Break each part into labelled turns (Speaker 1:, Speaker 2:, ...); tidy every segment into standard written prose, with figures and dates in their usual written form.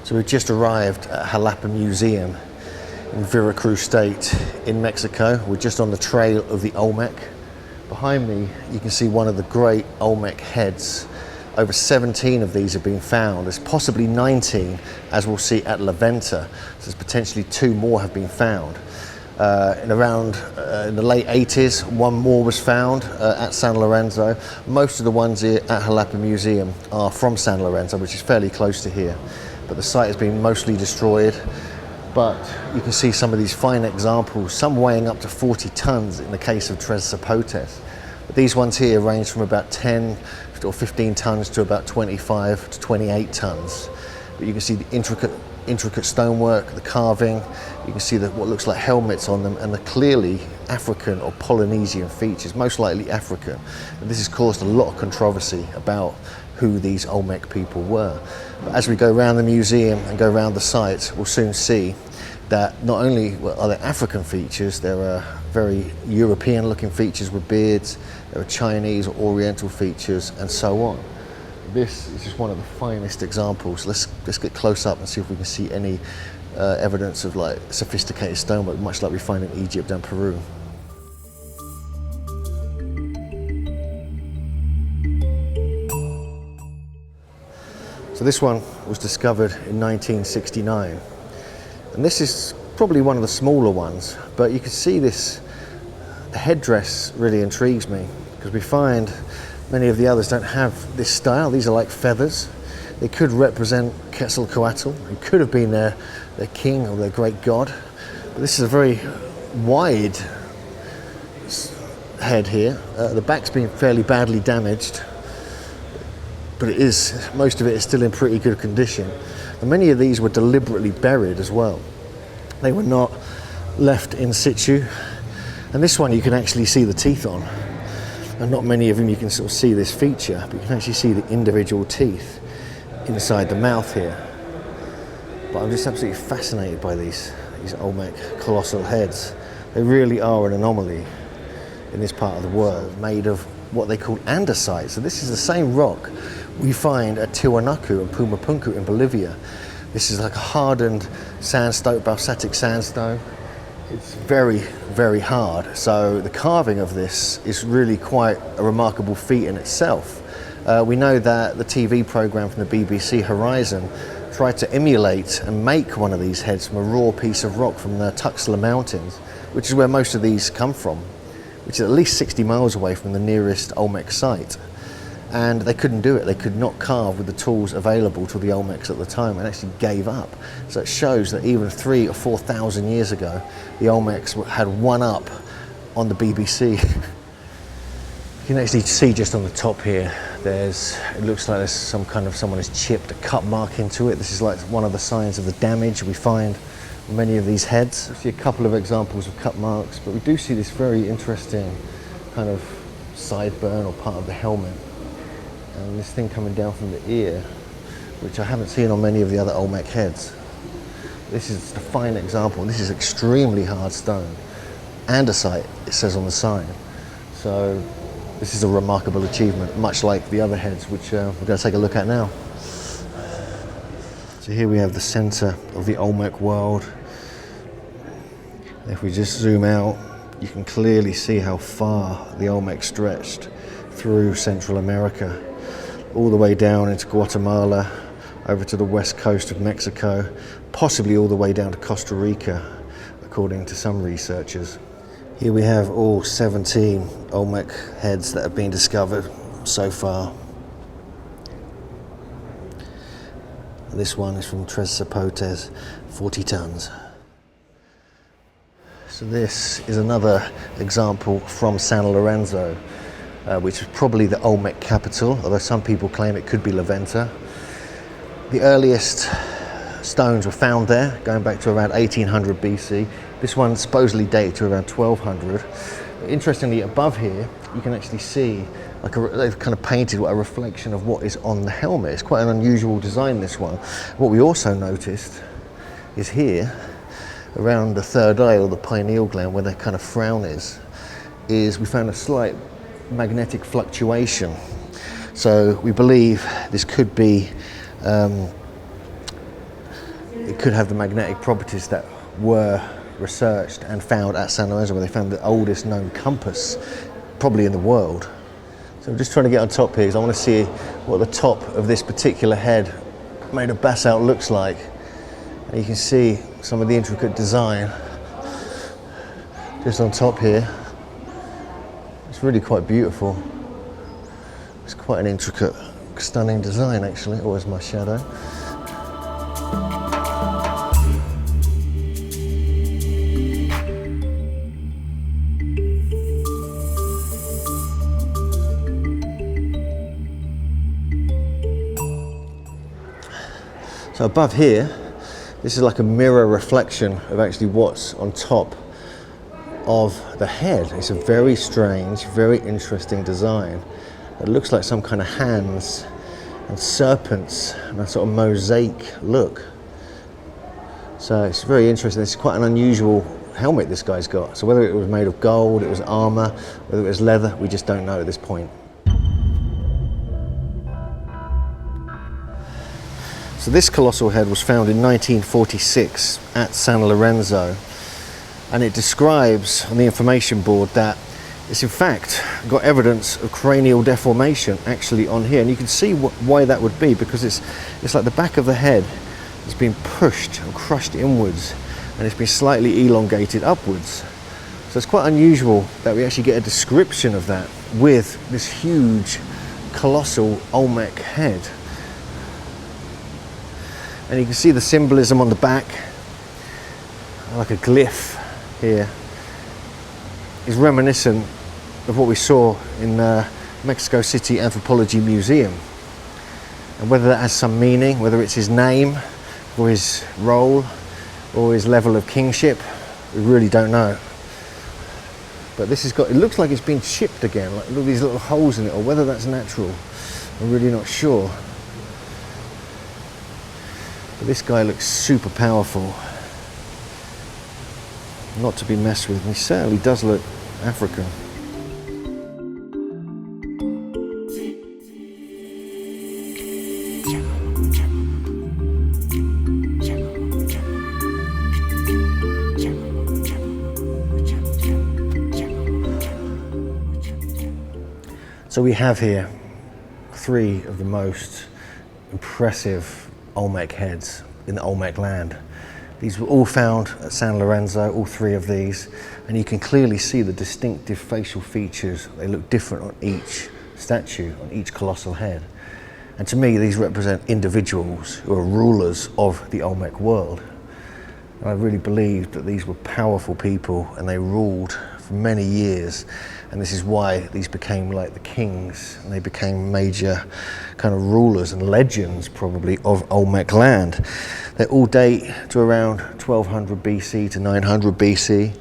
Speaker 1: So we've just arrived at Jalapa Museum in Veracruz State in Mexico. We're just on the trail of the Olmec. Behind me, you can see one of the great Olmec heads. Over 17 of these have been found. There's possibly 19, as we'll see at La Venta. So there's potentially 2 more have been found. In the late 80s, 1 more was found at San Lorenzo. Most of the ones here at Jalapa Museum are from San Lorenzo, which is fairly close to here. But the site has been mostly destroyed. But you can see some of these fine examples, some weighing up to 40 tons in the case of Tres Zapotes. But these ones here range from about 10 or 15 tons to about 25 to 28 tons. But you can see the intricate stonework, the carving. You can see what looks like helmets on them, and the clearly African or Polynesian features, most likely African. And this has caused a lot of controversy about who these Olmec people were. But as we go around the museum and go around the site, we'll soon see that not only are there African features, there are very European looking features with beards, there are Chinese or Oriental features, and so on. This is just one of the finest examples. Let's get close up and see if we can see any evidence of like sophisticated stonework, much like we find in Egypt and Peru. So this one was discovered in 1969, and this is probably one of the smaller ones, but you can see this headdress really intrigues me, because we find many of the others don't have this style. These are like feathers. They could represent Quetzalcoatl, who could have been their king or their great god. But this is a very wide head here. The back's been fairly badly damaged, but most of it is still in pretty good condition. And many of these were deliberately buried as well. They were not left in situ. And this one you can actually see the teeth on. And not many of them you can sort of see this feature, but you can actually see the individual teeth inside the mouth here. But I'm just absolutely fascinated by these Olmec colossal heads. They really are an anomaly in this part of the world, made of what they call andesite. So this is the same rock we find at Tiwanaku and Pumapunku in Bolivia. This is like a hardened sandstone, basaltic sandstone. It's very, very hard. So the carving of this is really quite a remarkable feat in itself. We know that the TV program from the BBC, Horizon, tried to emulate and make one of these heads from a raw piece of rock from the Tuxtla Mountains, which is where most of these come from, which is at least 60 miles away from the nearest Olmec site. And they couldn't do it. They could not carve with the tools available to the Olmecs at the time, and actually gave up. So it shows that even 3,000 or 4,000 years ago, the Olmecs had one up on the BBC. You can actually see just on the top here, it looks like there's someone has chipped a cut mark into it. This is like one of the signs of the damage we find on many of these heads. We see a couple of examples of cut marks, but we do see this very interesting kind of sideburn or part of the helmet. And this thing coming down from the ear, which I haven't seen on many of the other Olmec heads. This is a fine example. This is extremely hard stone. Andesite, it says on the sign. So this is a remarkable achievement, much like the other heads, which we're going to take a look at now. So here we have the center of the Olmec world. If we just zoom out, you can clearly see how far the Olmec stretched through Central America, all the way down into Guatemala, over to the west coast of Mexico, possibly all the way down to Costa Rica, according to some researchers. Here we have all 17 Olmec heads that have been discovered so far. This one is from Tres Zapotes, 40 tons. So this is another example from San Lorenzo, which is probably the Olmec capital, although some people claim it could be La Venta. The earliest stones were found there, going back to around 1800 BC. This one supposedly dated to around 1200. But interestingly, above here, you can actually see, they've kind of painted a reflection of what is on the helmet. It's quite an unusual design, this one. What we also noticed is here, around the third eye or the pineal gland, where that kind of frown is we found a slight magnetic fluctuation. So we believe this could be it could have the magnetic properties that were researched and found at San Lorenzo, where they found the oldest known compass probably in the world. So I'm just trying to get on top here because I want to see what the top of this particular head made of basalt looks like. And you can see some of the intricate design just on top here. It's really quite beautiful. It's quite an intricate, stunning design actually. Oh, there's my shadow. So above here, this is like a mirror reflection of actually what's on top of the head. It's a very strange, very interesting design. It looks like some kind of hands and serpents and a sort of mosaic look. So it's very interesting. It's quite an unusual helmet this guy's got. So whether it was made of gold, it was armor, whether it was leather, we just don't know at this point. So this colossal head was found in 1946 at San Lorenzo, and it describes on the information board that it's in fact got evidence of cranial deformation actually on here, and you can see why that would be, because it's like the back of the head has been pushed and crushed inwards, and it's been slightly elongated upwards. So it's quite unusual that we actually get a description of that with this huge colossal Olmec head. And you can see the symbolism on the back, like a glyph here, is reminiscent of what we saw in Mexico City Anthropology Museum. And whether that has some meaning, whether it's his name or his role or his level of kingship, we really don't know. But this has got, it looks like it's been chipped again, like look at these little holes in it, or whether that's natural, I'm really not sure. But this guy looks super powerful, not to be messed with, and he certainly does look African. So we have here three of the most impressive Olmec heads in the Olmec land. These were all found at San Lorenzo, all three of these, and you can clearly see the distinctive facial features. They look different on each statue, on each colossal head. And to me, these represent individuals who are rulers of the Olmec world. And I really believe that these were powerful people and they ruled for many years, and this is why these became like the kings, and they became major kind of rulers and legends probably of Olmec land. They all date to around 1200 BC to 900 BC.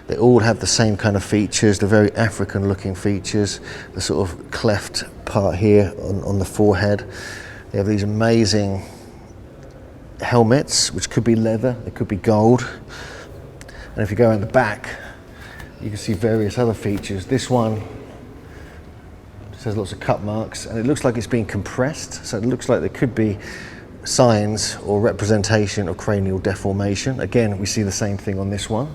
Speaker 1: They all have the same kind of features, the very African looking features, the sort of cleft part here on the forehead. They have these amazing helmets, which could be leather, they could be gold. And if you go around the back, you can see various other features. This one has lots of cut marks, and it looks like it's been compressed, so it looks like there could be signs or representation of cranial deformation. Again, we see the same thing on this one.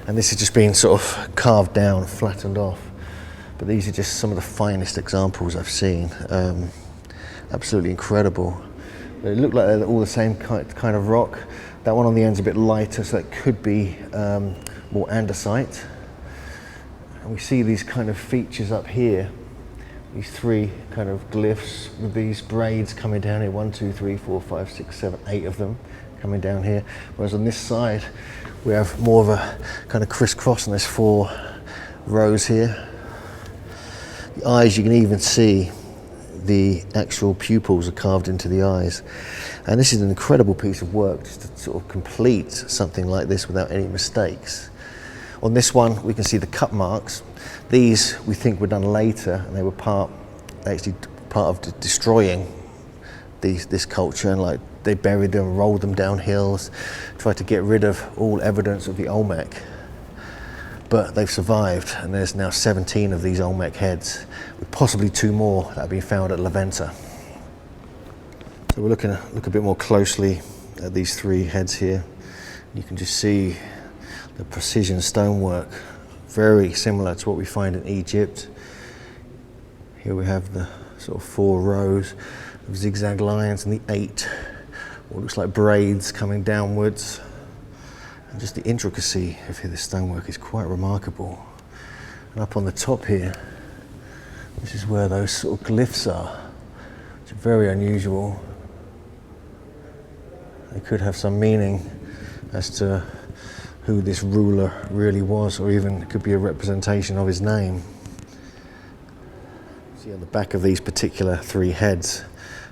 Speaker 1: And this has just been sort of carved down, flattened off. But these are just some of the finest examples I've seen. Absolutely incredible. They look like they're all the same kind of rock. That one on the end's a bit lighter, so that could be more andesite. And we see these kind of features up here, these three kind of glyphs with these braids coming down here, 1, 2, 3, 4, 5, 6, 7, 8 of them coming down here. Whereas on this side, we have more of a kind of crisscross, and there's 4 rows here. The eyes, you can even see the actual pupils are carved into the eyes. And this is an incredible piece of work just to sort of complete something like this without any mistakes. On this one, we can see the cut marks. These we think were done later, and they were part of destroying this culture, and like they buried them, rolled them down hills, tried to get rid of all evidence of the Olmec. But they've survived, and there's now 17 of these Olmec heads, with possibly 2 more that have been found at La Venta. So we're look a bit more closely at these three heads here. You can just see the precision stonework, very similar to what we find in Egypt. Here we have the sort of 4 rows of zigzag lines and the 8, what looks like braids coming downwards. And just the intricacy of this stonework is quite remarkable. And up on the top here, this is where those sort of glyphs are, which are very unusual. They could have some meaning as to who this ruler really was, or even it could be a representation of his name. See on the back of these particular 3 heads,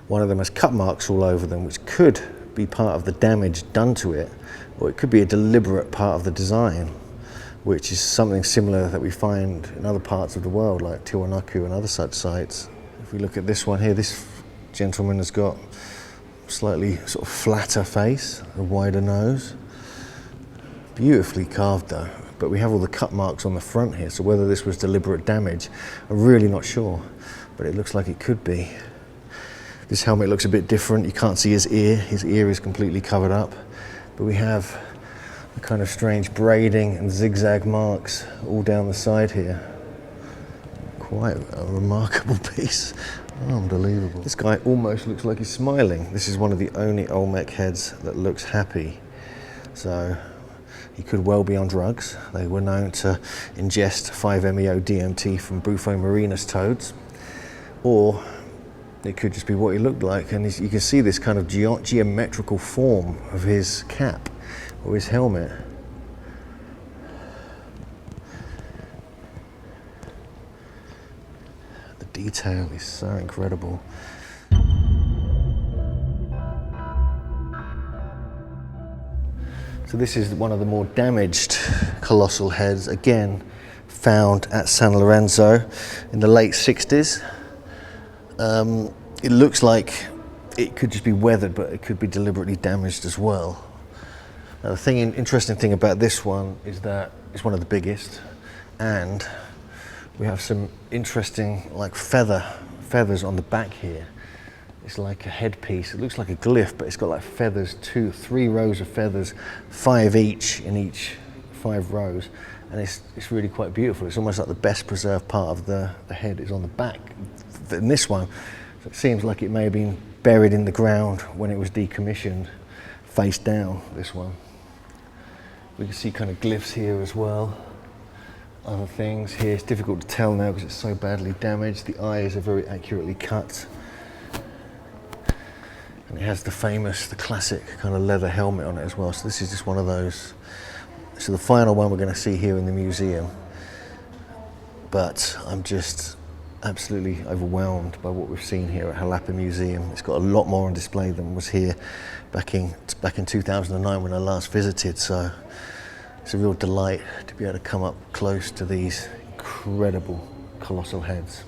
Speaker 1: one of them has cut marks all over them, which could be part of the damage done to it, or it could be a deliberate part of the design, which is something similar that we find in other parts of the world, like Tiwanaku and other such sites. If we look at this one here, this gentleman has got slightly sort of flatter face, a wider nose. Beautifully carved though, but we have all the cut marks on the front here, so whether this was deliberate damage, I'm really not sure, but it looks like it could be. This helmet looks a bit different. You can't see his ear is completely covered up, but we have the kind of strange braiding and zigzag marks all down the side here. Quite a remarkable piece. Unbelievable. This guy almost looks like he's smiling. This is one of the only Olmec heads that looks happy. So he could well be on drugs. They were known to ingest 5-MeO DMT from Bufo marinus toads. Or it could just be what he looked like. And you can see this kind of geometrical form of his cap or his helmet. Detail is so incredible. So this is one of the more damaged colossal heads, again found at San Lorenzo in the late 60s. It looks like it could just be weathered, but it could be deliberately damaged as well. Now the interesting thing about this one is that it's one of the biggest, and we have some interesting like feathers on the back here. It's like a headpiece. It looks like a glyph, but it's got like feathers, 3 rows of feathers, 5 each in each 5 rows. And it's really quite beautiful. It's almost like the best preserved part of the head is on the back. In this one, it seems like it may have been buried in the ground when it was decommissioned, face down, this one. We can see kind of glyphs here as well. Other things here, it's difficult to tell now because it's so badly damaged. The eyes are very accurately cut. And it has the classic kind of leather helmet on it as well. So this is just one of those. So the final one we're going to see here in the museum. But I'm just absolutely overwhelmed by what we've seen here at Jalapa Museum. It's got a lot more on display than was here back in 2009 when I last visited. So it's a real delight to be able to come up close to these incredible colossal heads.